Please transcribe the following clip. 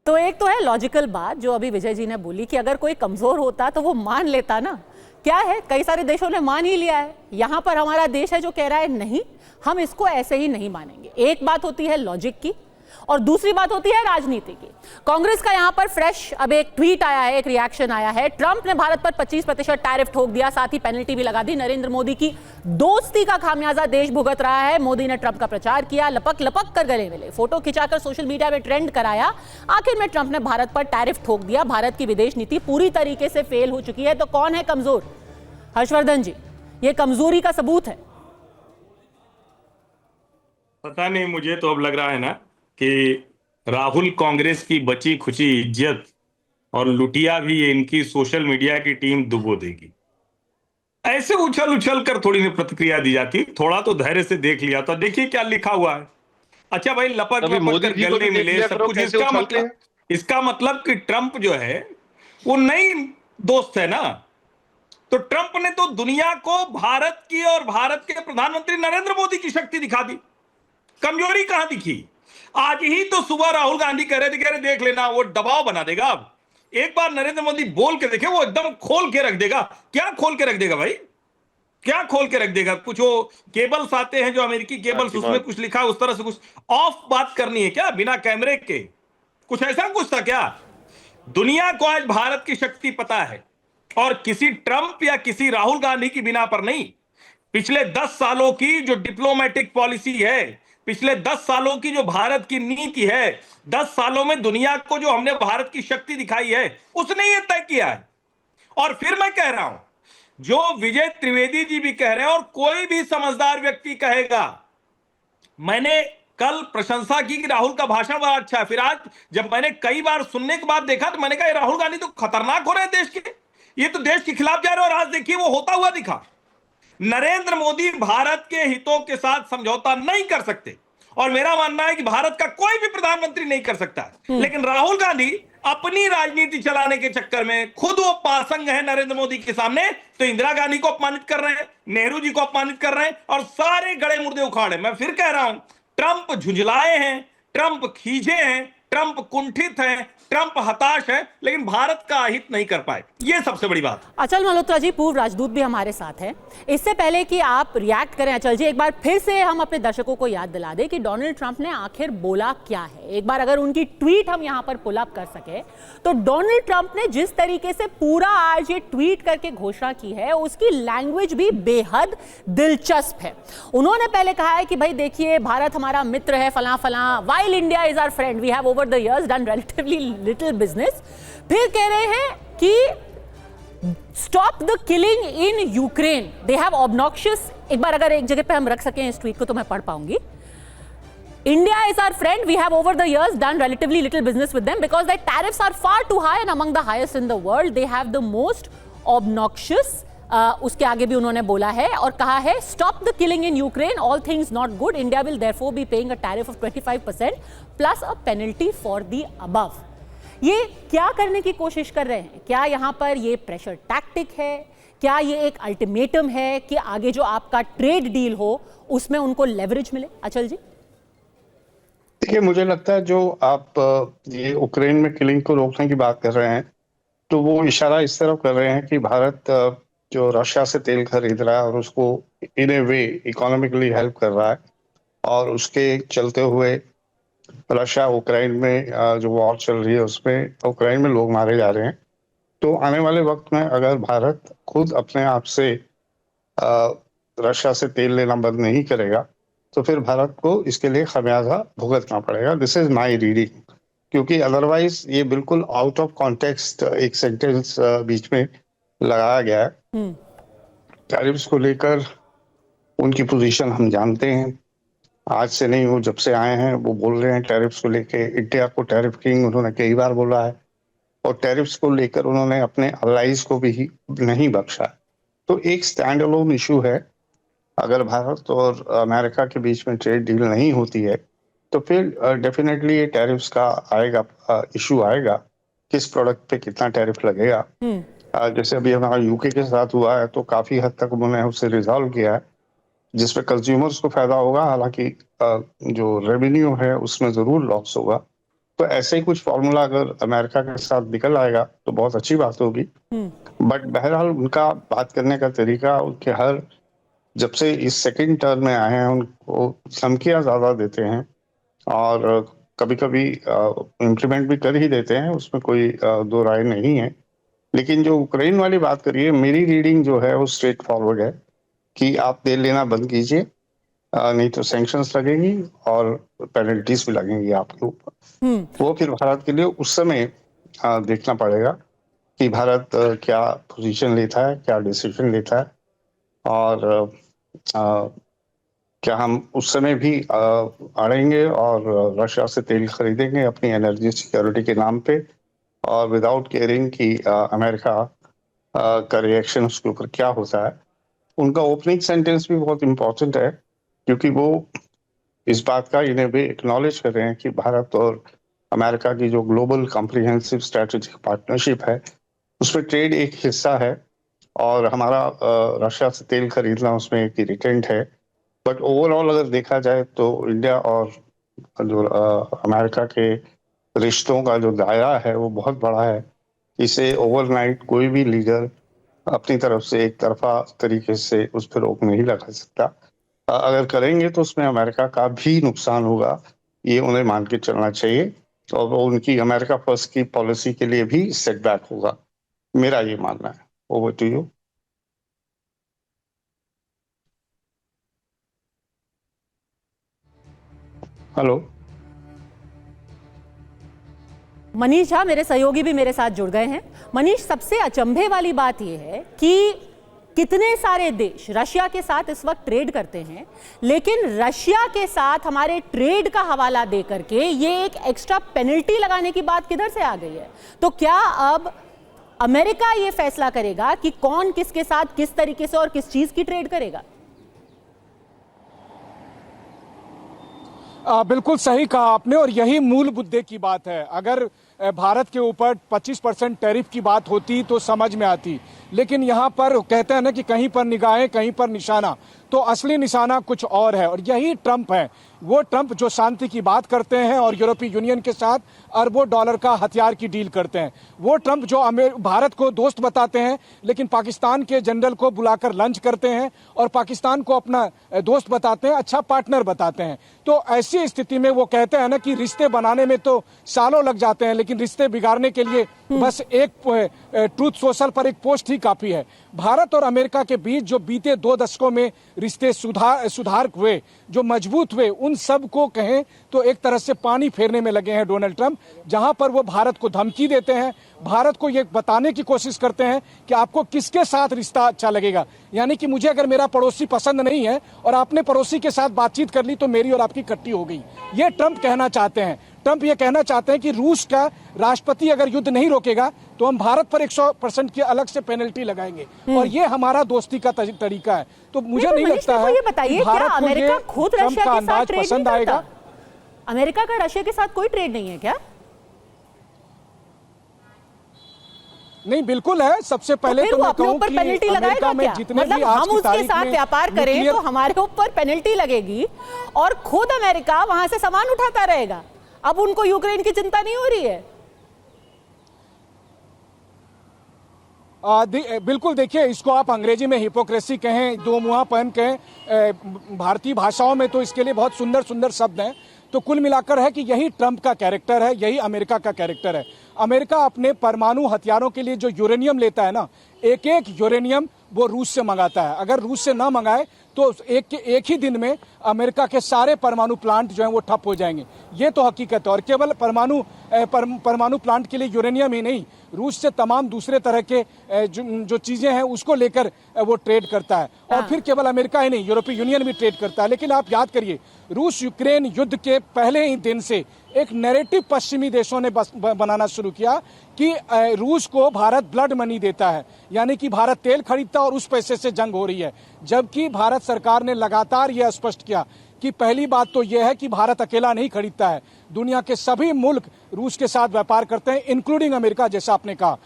तो एक तो है लॉजिकल बात जो अभी विजय जी ने बोली कि अगर कोई कमजोर होता तो वो मान लेता ना। क्या है, कई सारे देशों ने मान ही लिया है। यहां पर हमारा देश है जो कह रहा है नहीं, हम इसको ऐसे ही नहीं मानेंगे। एक बात होती है लॉजिक की और दूसरी बात होती है राजनीति की। कांग्रेस का यहां पर फ्रेश अब एक ट्वीट आया है, एक रिएक्शन आया है। ट्रंप ने भारत पर 25% टैरिफ ठोक दिया, साथ ही पेनल्टी भी लगा दी। नरेंद्र मोदी की दोस्ती का खामियाजा देश भुगत रहा है। मोदी ने ट्रंप का प्रचार किया, लपक लपक कर गले मिले, फोटो खिंचाकर सोशल मीडिया में ट्रेंड कराया। आखिर में ट्रंप ने भारत पर टैरिफ ठोक दिया। भारत की विदेश नीति पूरी तरीके से फेल हो चुकी है। तो कौन है कमजोर? हर्षवर्धन जी, ये कमजोरी का सबूत है। पता नहीं, मुझे तो अब लग रहा है ना कि राहुल कांग्रेस की बची खुची इज्जत और लुटिया भी इनकी सोशल मीडिया की टीम डुबो देगी। ऐसे उछल उछल कर थोड़ी ना प्रतिक्रिया दी जाती, थोड़ा तो धैर्य से देख लिया। तो देखिए क्या लिखा हुआ है। अच्छा भाई, लपक अभी लपक मोदी कर जी को गले भी देख मिले लिया सब करो कुछ। कैसे उछलते हैं। इसका मतलब कि ट्रंप जो है वो नई दोस्त है ना। तो ट्रंप ने तो दुनिया को भारत की और भारत के प्रधानमंत्री नरेंद्र मोदी की शक्ति दिखा दी। कमजोरी कहां दिखी? आज ही तो सुबह राहुल गांधी कह रहे देख लेना वो दबाव बना देगा। अब एक बार नरेंद्र मोदी बोल के देखे, वो एकदम खोल के रख देगा। क्या खोल के रख देगा भाई? क्या खोल के रख देगा? कुछ वो केबल्स आते हैं जो अमेरिकी केबल्स, उसमें कुछ लिखा है उस तरह से कुछ ऑफ बात करनी है क्या बिना कैमरे के? कुछ ऐसा कुछ था क्या? दुनिया को आज भारत की शक्ति पता है, और किसी ट्रंप या किसी राहुल गांधी की बिना पर नहीं। पिछले 10 सालों की जो डिप्लोमेटिक पॉलिसी है, पिछले 10 सालों की जो भारत की नीति है, 10 सालों में दुनिया को जो हमने भारत की शक्ति दिखाई है, उसने ये तय किया है। और फिर मैं कह रहा हूं, जो विजय त्रिवेदी जी भी कह रहे हैं और कोई भी समझदार व्यक्ति कहेगा, मैंने कल प्रशंसा की कि राहुल का भाषण बड़ा अच्छा है। फिर आज जब मैंने कई बार सुनने के बाद देखा तो मैंने कहा राहुल गांधी तो खतरनाक हो रहे हैं देश के, ये तो देश के खिलाफ जा रहे हैं। और आज देखिए वो होता हुआ दिखा। नरेंद्र मोदी भारत के हितों के साथ समझौता नहीं कर सकते, और मेरा मानना है कि भारत का कोई भी प्रधानमंत्री नहीं कर सकता। लेकिन राहुल गांधी अपनी राजनीति चलाने के चक्कर में खुद वो पासंग है नरेंद्र मोदी के सामने। तो इंदिरा गांधी को अपमानित कर रहे हैं, नेहरू जी को अपमानित कर रहे हैं, और सारे गड़े मुर्दे उखाड़े। मैं फिर कह रहा हूं, ट्रंप झुंझलाए हैं, ट्रंप खींचे हैं, ट्रंप कुंठित है, ट्रंप हताश है, लेकिन भारत का हित नहीं कर पाए। ये सबसे बड़ी बात। अचल मल्होत्रा जी, पूर्व राजदूत भी हमारे साथ हैं। इससे पहले कि आप रिएक्ट करें अचल जी, एक बार फिर से हम अपने दर्शकों को याद दिला दें कि डोनाल्ड ट्रंप ने आखिर बोला क्या है। एक बार अगर उनकी ट्वीट हम यहां पर पुल अप कर सके तो डोनाल्ड ट्रंप ने जिस तरीके से पूरा आज ये ट्वीट करके घोषणा की है, उसकी लैंग्वेज भी बेहद दिलचस्प है। उन्होंने पहले कहा है कि भाई देखिए, भारत हमारा मित्र है, फलां फलां, while India is our friend, we have over the years done relatively little business. फिर कह रहे हैं कि stop the killing in Ukraine, they have obnoxious. एक बार अगर एक जगह पे हम रख सकें इस ट्वीट को तो मैं पढ़ पाऊंगी। India is our friend. We have over the years done relatively little business with them because their tariffs are far too high and among the highest in the world. They have the most obnoxious. उसके आगे भी उन्होंने बोला है और कहा है, stop the killing in Ukraine. All things not good. India will therefore be paying a tariff of 25% plus a penalty for the above. ये क्या करने की कोशिश कर रहे हैं? क्या यहाँ पर ये प्रेशर टैक्टिक है? क्या ये एक अल्टीमेटम है कि आगे जो आपका ट्रेड डील हो उसमें उनको लेवरेज मिले? अचल जी, देखिए, मुझे लगता है जो आप ये यूक्रेन में किलिंग को रोकने की बात कर रहे हैं, तो वो इशारा इस तरफ कर रहे हैं कि भारत जो रशिया से तेल खरीद रहा है और उसको इन ए वे इकोनॉमिकली हेल्प कर रहा है, और उसके चलते हुए रशिया यूक्रेन में जो वॉर चल रही है उसमें यूक्रेन में लोग मारे जा रहे हैं। तो आने वाले वक्त में अगर भारत खुद अपने आप से रशिया से तेल लेना बंद नहीं करेगा तो फिर भारत को इसके लिए खमियाजा भुगतना पड़ेगा। दिस इज माय रीडिंग, क्योंकि अदरवाइज ये बिल्कुल आउट ऑफ कॉन्टेक्स्ट एक सेंटेंस बीच में लगाया गया है। टैरिफ्स को लेकर उनकी पोजीशन हम जानते हैं, आज से नहीं, वो जब से आए हैं वो बोल रहे हैं टैरिफ्स को लेके। इंडिया को टैरिफ किंग उन्होंने कई बार बोला है, और टैरिफ्स को लेकर उन्होंने अपने अलाइज को भी नहीं बख्शा। तो एक स्टैंड अलोन इशू है। अगर भारत और अमेरिका के बीच में ट्रेड डील नहीं होती है तो फिर डेफिनेटली ये टैरिफ्स का आएगा, इशू आएगा, किस प्रोडक्ट पे कितना टैरिफ लगेगा। जैसे अभी हमारा यूके के साथ हुआ है तो काफी हद तक उन्होंने उससे रिजॉल्व किया है, जिसपे कंज्यूमर्स को फायदा होगा। हालांकि जो रेवेन्यू है उसमें जरूर लॉस होगा, तो ऐसे ही कुछ फॉर्मूला अगर अमेरिका के साथ निकल आएगा तो बहुत अच्छी बात होगी। बट बहरहाल उनका बात करने का तरीका, उनके हर जब से इस सेकंड टर्म में आए हैं उनको धमकियां ज्यादा देते हैं और कभी कभी इम्प्लीमेंट भी कर ही देते हैं, उसमें कोई दो राय नहीं है। लेकिन जो यूक्रेन वाली बात करिए, मेरी रीडिंग जो है वो स्ट्रेट फॉरवर्ड है कि आप तेल लेना बंद कीजिए, नहीं तो सैंक्शंस लगेंगी और पेनल्टीज भी लगेंगी आपके ऊपर। वो फिर भारत के लिए उस समय देखना पड़ेगा कि भारत क्या पोजीशन लेता है, क्या डिसीजन लेता है और क्या हम उस समय भी अड़ेंगे और रशिया से तेल खरीदेंगे अपनी एनर्जी सिक्योरिटी के नाम पे और विदाउट केयरिंग कि अमेरिका का रिएक्शन उसके ऊपर क्या होता है। उनका ओपनिंग सेंटेंस भी बहुत इंपॉर्टेंट है क्योंकि वो इस बात का इन्हें भी एक्नॉलेज कर रहे हैं कि भारत और अमेरिका की जो ग्लोबल कॉम्प्रिहेंसिव स्ट्रेटेजिक पार्टनरशिप है उसमें ट्रेड एक हिस्सा है और हमारा रशिया से तेल खरीदना उसमें एक इरिटेंट है। बट ओवरऑल अगर देखा जाए तो इंडिया और जो अमेरिका के रिश्तों का जो दायरा है वो बहुत बड़ा है। इसे ओवरनाइट कोई भी लीडर अपनी तरफ से एक तरफा तरीके से उस पर रोक नहीं लगा सकता। अगर करेंगे तो उसमें अमेरिका का भी नुकसान होगा, ये उन्हें मान के चलना चाहिए और वो उनकी अमेरिका फर्स्ट की पॉलिसी के लिए भी सेटबैक होगा, मेरा ये मानना है। Over to you. Hello Manish Jha, मेरे सहयोगी भी मेरे साथ जुड़ गए हैं। मनीष, सबसे अचंभे वाली बात यह है कि कितने सारे देश रशिया के साथ इस वक्त ट्रेड करते हैं, लेकिन रशिया के साथ हमारे ट्रेड का हवाला दे करके ये एक एक्स्ट्रा पेनल्टी लगाने की बात किधर से आ गई है? तो क्या अब अमेरिका ये फैसला करेगा कि कौन किसके साथ किस तरीके से और किस चीज की ट्रेड करेगा? बिल्कुल सही कहा आपने और यही मूल मुद्दे की बात है। अगर भारत के ऊपर 25% टैरिफ की बात होती तो समझ में आती, लेकिन यहाँ पर कहते हैं ना कि कहीं पर निगाहें कहीं पर निशाना, तो असली निशाना कुछ और है और यही ट्रंप है। वो ट्रंप जो शांति की बात करते हैं और यूरोपीय यूनियन के साथ अरबों डॉलर का हथियार की डील करते हैं। वो ट्रंप जो भारत को दोस्त बताते हैं लेकिन पाकिस्तान के जनरल को बुलाकर लंच करते हैं और पाकिस्तान को अपना दोस्त बताते हैं, अच्छा पार्टनर बताते हैं। तो ऐसी स्थिति में वो कहते हैं ना कि रिश्ते बनाने में तो सालों लग जाते हैं, लेकिन रिश्ते बिगाड़ने के लिए बस एक ट्रूथ सोशल पर एक पोस्ट ही काफी है। भारत और अमेरिका के बीच जो बीते 2 दशकों में रिश्ते सुधार हुए, जो मजबूत हुए, उन सब को कहें तो एक तरह से पानी फेरने में लगे हैं डोनाल्ड ट्रंप। जहां पर वो भारत को धमकी देते हैं, भारत को ये बताने की कोशिश करते हैं कि आपको किसके साथ रिश्ता अच्छा लगेगा। यानी कि मुझे अगर मेरा पड़ोसी पसंद नहीं है और आपने पड़ोसी के साथ बातचीत कर ली तो मेरी और आपकी इकट्ठी हो गई, ये ट्रंप कहना चाहते हैं। ट्रंप ये कहना चाहते हैं कि रूस का राष्ट्रपति अगर युद्ध नहीं रोकेगा तो हम भारत पर 100% की अलग से पेनल्टी लगाएंगे और ये हमारा दोस्ती का तरीका है। तो मुझे नहीं लगता है कि भारत को ये ट्रंप का अंदाज पसंद आएगा। अमेरिका का रशिया के साथ कोई ट्रेड नहीं है क्या? नहीं, बिल्कुल है। सबसे पहले तो मैं कहूं कि अमेरिका में जितने भी आज हम उसके साथ व्यापार करें तो हमारे ऊपर पेनल्टी लगेगी और खुद अमेरिका वहां से सामान उठाता रहेगा। अब उनको यूक्रेन की चिंता नहीं हो रही है? बिल्कुल, देखिए, इसको आप अंग्रेजी में हिपोक्रेसी कहें, दो मुंहापन कहें, भारतीय भाषाओं में तो इसके लिए बहुत सुंदर सुंदर शब्द हैं। तो कुल मिलाकर है कि यही ट्रंप का कैरेक्टर है, यही अमेरिका का कैरेक्टर है। अमेरिका अपने परमाणु हथियारों के लिए जो यूरेनियम लेता है ना, एक एक यूरेनियम वो रूस से मंगाता है। अगर रूस से ना मंगाए तो एक ही दिन में अमेरिका के सारे परमाणु प्लांट जो हैं वो ठप हो जाएंगे। ये तो हकीकत है। और केवल परमाणु प्लांट के लिए यूरेनियम ही नहीं, रूस से तमाम दूसरे तरह के जो चीजें हैं उसको लेकर वो ट्रेड करता है। और फिर केवल अमेरिका ही नहीं, यूरोपीय यूनियन भी ट्रेड करता है। लेकिन आप याद करिए, रूस यूक्रेन युद्ध के पहले ही दिन से एक नैरेटिव पश्चिमी देशों ने बनाना शुरू किया कि रूस को भारत ब्लड मनी देता है, यानी कि भारत तेल खरीदता और उस पैसे से जंग हो रही है। जबकि भारत सरकार ने लगातार यह स्पष्ट किया कि पहली बात तो यह है कि भारत अकेला नहीं खरीदता है, दुनिया के सभी मुल्क रूस के साथ व्यापार करते हैं, इंक्लूडिंग अमेरिका, जैसा आपने कहा।